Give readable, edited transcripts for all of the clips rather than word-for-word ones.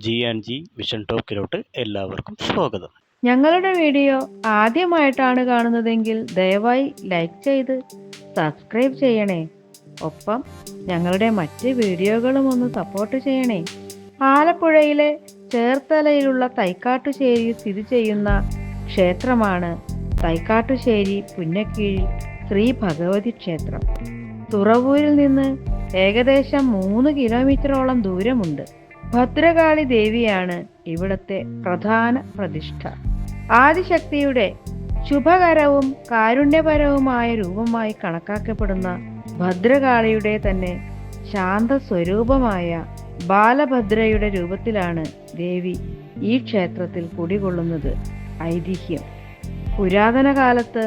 G&G vision ടോക്കിലോട്ട് എല്ലാവർക്കും സ്വാഗതം. ഞങ്ങളുടെ വീഡിയോ ആദ്യമായിട്ടാണ് കാണുന്നതെങ്കിൽ ദയവായി ലൈക്ക് ചെയ്ത് സബ്സ്ക്രൈബ് ചെയ്യണേ. ഒപ്പം ഞങ്ങളുടെ മറ്റ് വീഡിയോകളും ഒന്ന് സപ്പോർട്ട് ചെയ്യണേ. ആലപ്പുഴയിലെ ചേർത്തലയിലുള്ള തൈക്കാട്ടുശ്ശേരി സ്ഥിതി ചെയ്യുന്ന ക്ഷേത്രമാണ് തൈക്കാട്ടുശ്ശേരി പുന്നക്കീഴിൽ ശ്രീ ഭഗവതി ക്ഷേത്രം. തുറവൂരിൽ നിന്ന് ഏകദേശം 3 കിലോമീറ്ററോളം ദൂരമുണ്ട്. ഭദ്രകാളി ദേവിയാണ് ഇവിടത്തെ പ്രധാന പ്രതിഷ്ഠ. ആദിശക്തിയുടെ ശുഭകരവും കാരുണ്യപരവുമായ രൂപമായി കണക്കാക്കപ്പെടുന്ന ഭദ്രകാളിയുടെ തന്നെ ശാന്തസ്വരൂപമായ ബാലഭദ്രയുടെ രൂപത്തിലാണ് ദേവി ഈ ക്ഷേത്രത്തിൽ കുടികൊള്ളുന്നത് ഐതിഹ്യം. പുരാതന കാലത്ത്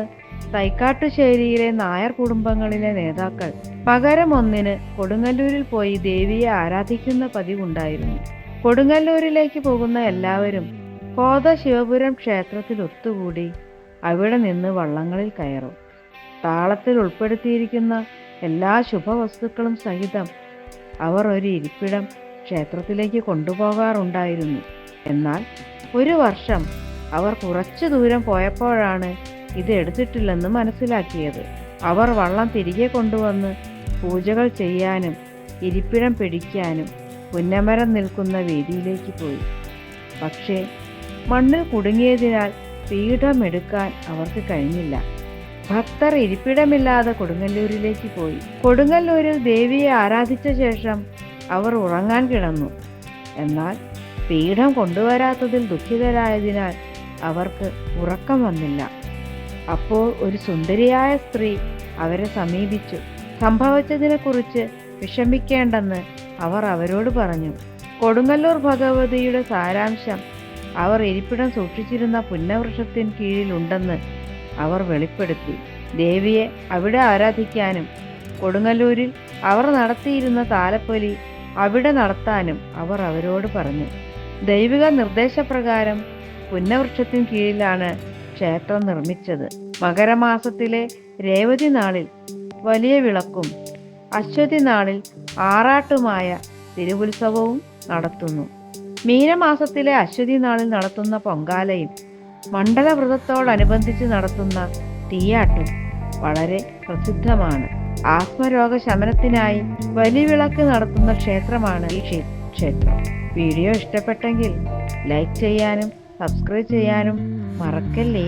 തൈക്കാട്ടുശ്ശേരിയിലെ നായർ കുടുംബങ്ങളിലെ നേതാക്കൾ പകരം 1 കൊടുങ്ങല്ലൂരിൽ പോയി ദേവിയെ ആരാധിക്കുന്ന പതിവുണ്ടായിരുന്നു. കൊടുങ്ങല്ലൂരിലേക്ക് പോകുന്ന എല്ലാവരും കോത ശിവപുരം ക്ഷേത്രത്തിൽ ഒത്തുകൂടി അവിടെ നിന്ന് വള്ളങ്ങളിൽ കയറും. താളത്തിൽ ഉൾപ്പെടുത്തിയിരിക്കുന്ന എല്ലാ ശുഭവസ്തുക്കളും സഹിതം അവർ ഒരു ഇരിപ്പിടം ക്ഷേത്രത്തിലേക്ക് കൊണ്ടുപോകാറുണ്ടായിരുന്നു. എന്നാൽ ഒരു വർഷം അവർ കുറച്ചു ദൂരം പോയപ്പോഴാണ് ഇത് എടുത്തിട്ടില്ലെന്ന് മനസ്സിലാക്കിയത്. അവർ വള്ളം തിരികെ കൊണ്ടുവന്ന് പൂജകൾ ചെയ്യാനും ഇരിപ്പിടം പിടിക്കാനും പുന്നമരം നിൽക്കുന്ന വേദിയിലേക്ക് പോയി. പക്ഷേ മണ്ണിൽ കുടുങ്ങിയതിനാൽ പീഠമെടുക്കാൻ അവർക്ക് കഴിഞ്ഞില്ല. ഭക്തർ ഇരിപ്പിടമില്ലാതെ കൊടുങ്ങല്ലൂരിലേക്ക് പോയി. കൊടുങ്ങല്ലൂരിൽ ദേവിയെ ആരാധിച്ച ശേഷം അവർ ഉറങ്ങാൻ കിടന്നു. എന്നാൽ പീഠം കൊണ്ടുവരാത്തതിൽ ദുഃഖിതരായതിനാൽ അവർക്ക് ഉറക്കം വന്നില്ല. അപ്പോൾ ഒരു സുന്ദരിയായ സ്ത്രീ അവരെ സമീപിച്ചു. സംഭവിച്ചതിനെക്കുറിച്ച് വിഷമിക്കേണ്ടെന്ന് അവർ അവരോട് പറഞ്ഞു. കൊടുങ്ങല്ലൂർ ഭഗവതിയുടെ സാരാംശം അവർ ഇരിപ്പിടം സൂക്ഷിച്ചിരുന്ന പുന്നവൃക്ഷത്തിന് കീഴിലുണ്ടെന്ന് അവർ വെളിപ്പെടുത്തി. ദേവിയെ അവിടെ ആരാധിക്കാനും കൊടുങ്ങല്ലൂരിൽ അവർ നടത്തിയിരുന്ന താലപ്പൊലി അവിടെ നടത്താനും അവർ അവരോട് പറഞ്ഞു. ദൈവിക നിർദ്ദേശപ്രകാരം പുന്നവൃക്ഷത്തിന് കീഴിലാണ് ക്ഷേത്രം നിർമ്മിച്ചത്. മകരമാസത്തിലെ രേവതി നാളിൽ വലിയ വിളക്കും അശ്വതി നാളിൽ ആറാട്ടുമായ തിരുവുത്സവവും നടത്തുന്നു. മീനമാസത്തിലെ അശ്വതി നാളിൽ നടത്തുന്ന പൊങ്കാലയും മണ്ഡലവ്രതത്തോടനുബന്ധിച്ച് നടത്തുന്ന തീയാട്ടും വളരെ പ്രസിദ്ധമാണ്. ആസ്മരോഗ ശമനത്തിനായി വലിയ വിളക്ക് നടത്തുന്ന ക്ഷേത്രമാണ് ഈ ക്ഷേത്രം. വീഡിയോ ഇഷ്ടപ്പെട്ടെങ്കിൽ ലൈക്ക് ചെയ്യാനും സബ്സ്ക്രൈബ് ചെയ്യാനും മറക്കല്ലേ.